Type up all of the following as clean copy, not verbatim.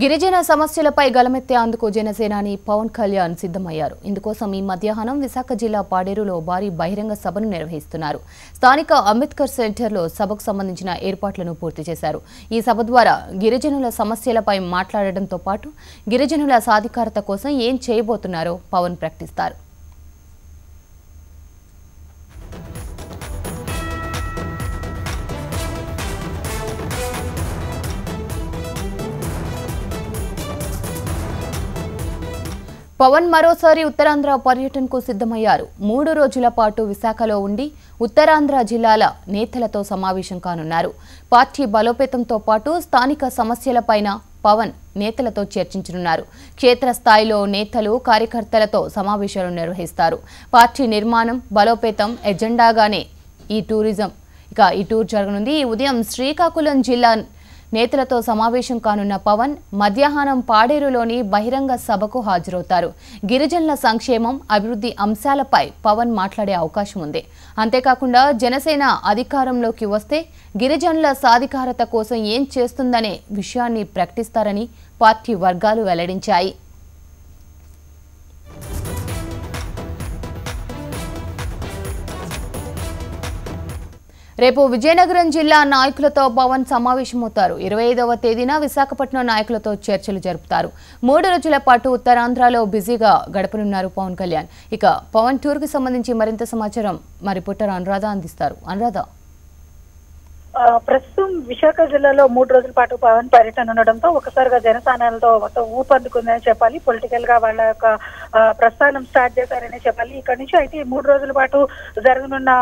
గిరిజన సమస్యలపై గలమెత్తేందుకు జనసేనాని పవన్ కళ్యాణ్ సిద్ధమయ్యారు. ఇందుకోసం ఈ మధ్యాహ్నం విశాఖ జిల్లా పాడేరులో భారీ బహిరంగ సభను నిర్వహిస్తున్నారు. స్థానిక అంబేద్కర్ సెంటర్లో సభకు సంబంధించిన ఏర్పాట్లను పూర్తి చేశారు. ఈ సభ ద్వారా గిరిజనుల సమస్యలపై మాట్లాడడంతో పాటు గిరిజనుల సాధికారత కోసం ఏం చేయబోతున్నారో పవన్ ప్రకటిస్తారు. పవన్ మరోసారి ఉత్తరాంధ్ర పర్యటనకు సిద్ధమయ్యారు. 3 రోజుల పాటు విశాఖలో ఉండి ఉత్తరాంధ్ర జిల్లాల నేతలతో సమావేశం కానున్నారు. పార్టీ బలోపేతంతో పాటు స్థానిక సమస్యలపైన పవన్ నేతలతో చర్చించనున్నారు. క్షేత్రస్థాయిలో నేతలు కార్యకర్తలతో సమావేశాలు నిర్వహిస్తారు. పార్టీ నిర్మాణం బలోపేతం ఎజెండాగానే ఈ టూర్ జరగనుంది. ఈ ఉదయం శ్రీకాకుళం జిల్లా నేతలతో సమావేశం కానున్న పవన్ మధ్యాహ్నం పాడేరులోని బహిరంగ సభకు హాజరవుతారు. గిరిజనుల సంక్షేమం, అభివృద్ధి అంశాలపై పవన్ మాట్లాడే అవకాశం ఉంది. అంతేకాకుండా జనసేన అధికారంలోకి వస్తే గిరిజనుల సాధికారత కోసం ఏం చేస్తుందనే విషయాన్ని ప్రకటిస్తారని పార్టీ వర్గాలు వెల్లడించాయి. రేపు విజయనగరం జిల్లా నాయకులతో పవన్ సమావేశమవుతారు. 25వ తేదీన విశాఖపట్నం నాయకులతో చర్చలు జరుపుతారు. 3 రోజుల పాటు ఉత్తరాంధ్రలో బిజీగా గడపనున్నారు పవన్ కళ్యాణ్. ఇక పవన్ టూర్ కి సంబంధించి మరింత సమాచారం మా రిపోర్టర్ అనురాధ అందిస్తారు. అనురాధ, ప్రస్తుతం విశాఖ జిల్లాలో 3 రోజుల పాటు పవన్ పర్యటన ఉండడంతో ఒకసారిగా జనసేనలతో మొత్తం ఊపందుకుందని చెప్పాలి. పొలిటికల్ గా వాళ్ళ యొక్క ప్రస్థానం స్టార్ట్ చేశారని చెప్పాలి. ఇక్కడి నుంచి అయితే 3 రోజుల పాటు జరగనున్న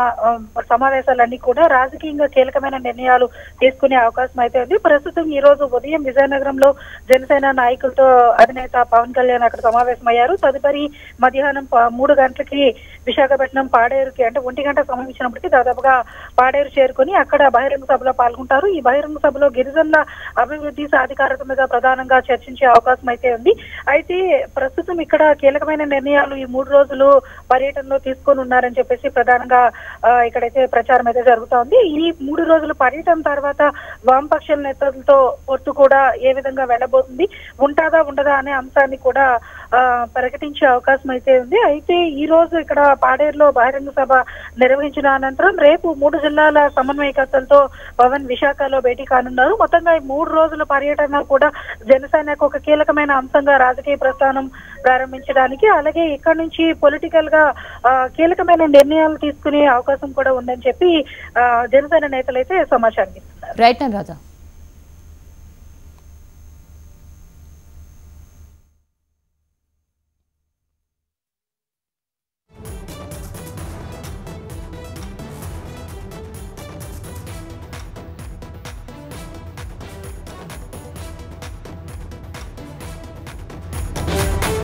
సమావేశాలన్నీ కూడా రాజకీయంగా కీలకమైన నిర్ణయాలు తీసుకునే అవకాశం అయితే ఉంది. ప్రస్తుతం ఈ రోజు ఉదయం విజయనగరంలో జనసేన నాయకులతో అధినేత పవన్ కళ్యాణ్ అక్కడ సమావేశమయ్యారు. తదుపరి మధ్యాహ్నం 3 గంటలకి విశాఖపట్నం పాడేరుకి అంటే 1 గంట సమయించినప్పటికీ దాదాపుగా పాడేరు చేరుకుని అక్కడ బహిరంగ సభలో పాల్గొంటారు. ఈ బహిరంగ సభలో గిరిజనుల అభివృద్ధి సాధికారత మీద ప్రధానంగా చర్చించే అవకాశం అయితే ఉంది. అయితే ప్రస్తుతం ఇక్కడ కీలకమైన నిర్ణయాలు ఈ 3 రోజులు పర్యటనలో తీసుకొని ఉన్నారని చెప్పేసి ప్రధానంగా ఇక్కడైతే ప్రచారం అయితే జరుగుతా ఉంది. ఈ 3 రోజుల పర్యటన తర్వాత వామపక్షాల నేతలతో పొత్తు కూడా ఏ విధంగా వెళ్ళబోతుంది, ఉంటుందా ఉండదా అనే అంశాన్ని కూడా ప్రకటించే అవకాశం అయితే ఉంది. అయితే ఈ రోజు ఇక్కడ పాడేరులో బహిరంగ సభ నిర్వహించిన అనంతరం రేపు 3 జిల్లాల సమన్వయకర్తలతో పవన్ విశాఖలో భేటీ కానున్నారు. మొత్తంగా ఈ 3 రోజుల పర్యటన కూడా జనసేనకు ఒక కీలకమైన అంశంగా రాజకీయ ప్రస్థానం ప్రారంభించడానికి, అలాగే ఇక్కడ నుంచి పొలిటికల్ గా కీలకమైన నిర్ణయాలు తీసుకునే అవకాశం కూడా ఉందని చెప్పి జనసేన నేతలు అయితే సమాచారం ఇస్తున్నారు. రైట్ అనురాధ.